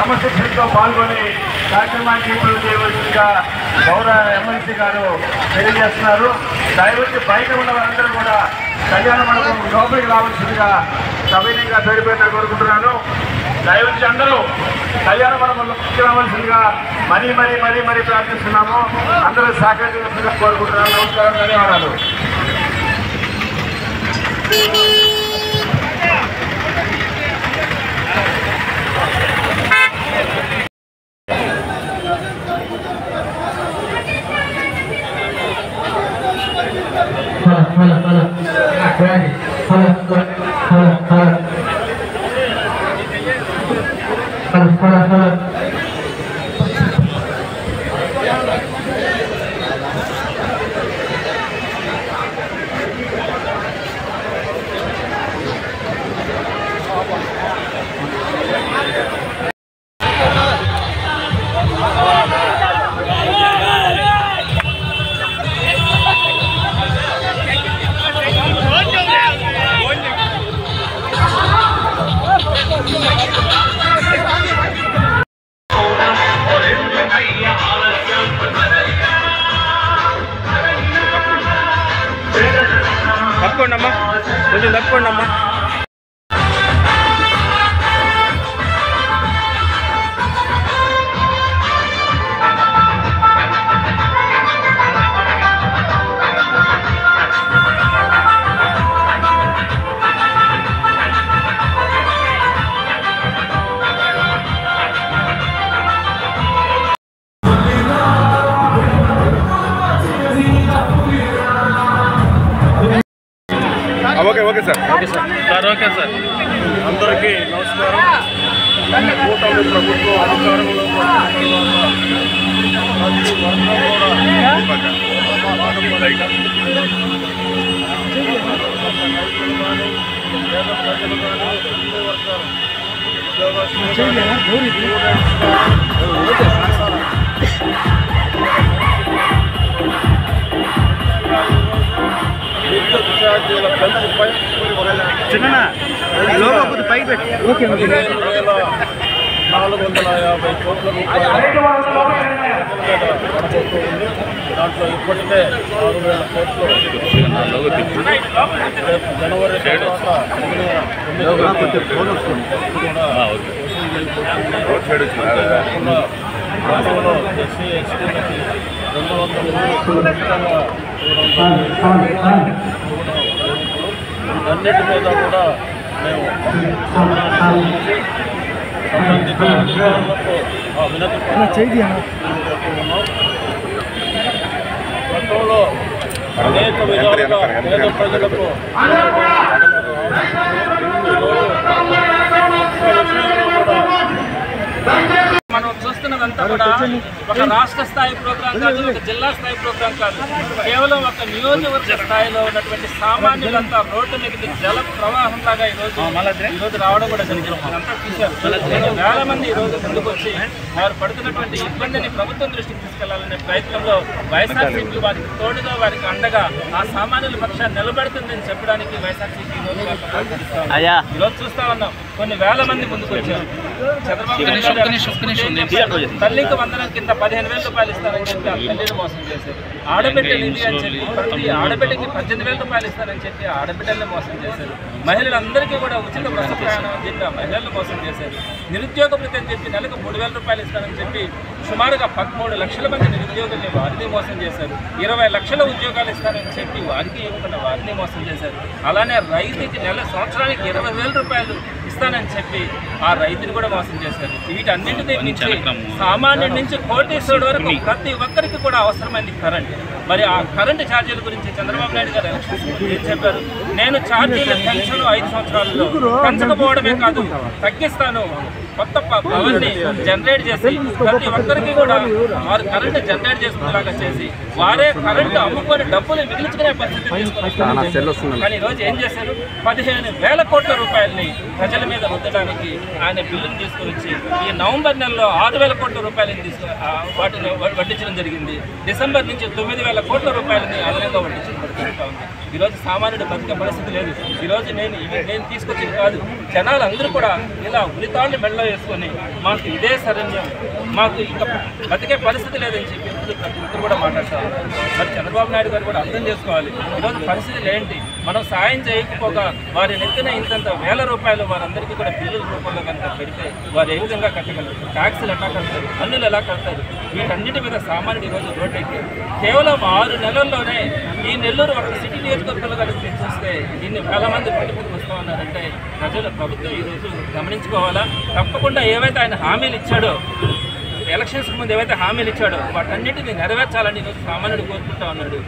క్రమశిక్షణతో పాల్గొని కార్యక్రమానికి ఇంప్రూవ్ చేయవలసిందిగా గౌరవ ఎమ్మెల్సీ గారు తెలియజేస్తున్నారు. దయవచ్చి బయట ఉన్న వారందరూ కూడా కళ్యాణ మండపం లోపలికి రావాల్సిందిగా సవినయంగా పేరుపేట కోరుకుంటున్నాను. దయవచ్చి అందరూ కళ్యాణ మండపంలోకి రావాల్సిందిగా మరీ ప్రార్థిస్తున్నాము. అందరూ సహకరించాల్సిందిగా కోరుకుంటున్నాను. నమస్కారం, ధన్యవాదాలు. తప్పకోండమ్మా, కొంచెం తప్పకోండమ్మా. Okay sir. Okay sir. అందరికీ నమస్కారం. కూటమి ప్రభుత్వం అధికారంలో ప్రతి చిన్న లోగో కొద్ది పైకి పెట్టి 450 కోట్ల రూపాయలు దాంట్లో ఇప్పటికే 6,000 కోట్లు జనవరి రాష్ట్రంలో ఎస్సీ ఎస్టీలకి 200 అన్నిటి మీద కూడా మేము సంబంధిత అధికారులకు వినతి ఉన్నాం. గతంలో అనేక విధాలుగా పేద ప్రజలకు మనం చూస్తున్నదంతా కూడా ఒక రాష్ట్ర స్థాయి ప్రోగ్రాం కాదు, ఒక జిల్లా స్థాయి ప్రోగ్రాం కాదు, కేవలం ఒక నియోజకవర్గ స్థాయిలో ఉన్నటువంటి సామాన్యులంతా రోడ్డు మీద జల ప్రవాహం లాగా ఈరోజు రావడం కూడా జరిగింది. అంతా చూశారు. వేల మంది ఈరోజు ముందుకు వచ్చి వారు పడుతున్నటువంటి ఇబ్బందిని ప్రభుత్వం దృష్టికి తీసుకెళ్లాలనే ప్రయత్నంలో వైఎస్ఆర్సీపీ వారికి తోడుగా వారికి అండగా ఆ సామాన్యుల పక్షాన్ని నిలబెడుతుందని చెప్పడానికి వైఎస్ఆర్సీపీ ఈరోజు చూస్తా ఉన్నాం. కొన్ని వేల మంది ముందుకు వచ్చారు. చంద్రబాబు తల్లికి వందనం కింద 15,000 రూపాయలు ఇస్తారని చెప్పి ఆ తల్లిని మోసం చేశారు. ఆడబిడ్డ నిధి అని చెప్పి ప్రతి ఆడబిడ్డకి 18,000 రూపాయలు ఇస్తారని చెప్పి ఆడబిడ్డల్ని మోసం చేశారు. మహిళలందరికీ కూడా ఉచిత బస్సు ప్రయాణం అని చెప్పి ఆ మహిళలను మోసం చేశారు. నిరుద్యోగ భృతి అని చెప్పి నెలకు 3,000 రూపాయలు ఇస్తారని చెప్పి సుమారుగా 13 లక్షల మంది నిరుద్యోగుల్ని వారిని మోసం చేశారు. 20 లక్షల ఉద్యోగాలు ఇస్తారని చెప్పి వారికి ఇవ్వకుండా వారిని మోసం చేశారు. అలానే రైతుకి సంవత్సరానికి 20,000 రూపాయలు ఇస్తానని చెప్పి ఆ రైతుని కూడా మోసం చేశారు. వీటన్నింటినీ నుంచి సామాన్యుడి నుంచి కోటీశ్వరుడు వరకు ప్రతి ఒక్కరికి కూడా అవసరమైంది కరెంట్. మరి ఆ కరెంటు ఛార్జీల గురించి చంద్రబాబు నాయుడు గారు ఎలక్షన్స్ ఏం చెప్పారు? నేను ఛార్జీల పెన్షన్ 5 సంవత్సరాల్లో పెంచకపోవడమే కాదు తగ్గిస్తాను, కొత్త పవర్ని జనరేట్ చేసి ప్రతి ఒక్కరికి కూడా వారు కరెంటు జనరేట్ చేసుకునేలాగా చేసి వారే కరెంటు అమ్ముకొని డబ్బులు మిగిల్చుకునే పరిస్థితి తీసుకొస్తున్నారు. కానీ ఈరోజు ఏం చేశారు? 15,000 కోట్ల రూపాయలని ప్రజల మీద రుద్దడానికి ఆయన బిల్లును తీసుకుని వచ్చి ఈ నవంబర్ నెలలో 6,000 కోట్ల రూపాయలని వాటిని వడ్డించడం జరిగింది. డిసెంబర్ నుంచి 9,000 కోట్ల రూపాయలని అదనంగా వడ్డించడం జరుగుతూ ఉంది. ఈరోజు సామాన్యుడు బతికే పరిస్థితి లేదు. ఈరోజు నేను తీసుకొచ్చింది కాదు, జనాలు అందరూ కూడా ఇలా ఉరితాళ్ళు మెడలో వేసుకొని మాకు ఇదే శరణ్యం, మాకు ఇంకా బతికే పరిస్థితి లేదని చెప్పి ప్రతి ఒక్కరు కూడా మాట్లాడతారు. మరి చంద్రబాబు నాయుడు గారు కూడా అర్థం చేసుకోవాలి ఈరోజు పరిస్థితులు ఏంటి. మనం సాయం చేయకపోగా వారి నెత్తిన ఇంతంత వేల రూపాయలు వారందరికీ కూడా బిల్లుల రూపంలో కనుక పెడితే వారు ఏ విధంగా కట్టగలరు, ట్యాక్సులు ఎలా కడతారు, పన్నులు ఎలా కడతారు, వీటన్నిటి మీద సామాన్యుడు ఈరోజు రోడ్డెక్కి కేవలం 6 నెలల్లోనే ఈ నెల్లూరు ఒక సిటీ నియోజకవర్గంలో కలిసి చూస్తే ఇన్ని వేల మంది పట్టుకుని వస్తూ ఉన్నారంటే ప్రభుత్వం ఈరోజు గమనించుకోవాలా. తప్పకుండా ఏవైతే ఆయన హామీలు ఇచ్చాడో, ఎలక్షన్స్ ముందు ఏవైతే హామీలు ఇచ్చాడో వాటన్నిటిని నెరవేర్చాలని ఈరోజు సామాన్యుడు కోరుకుంటా ఉన్నాడు.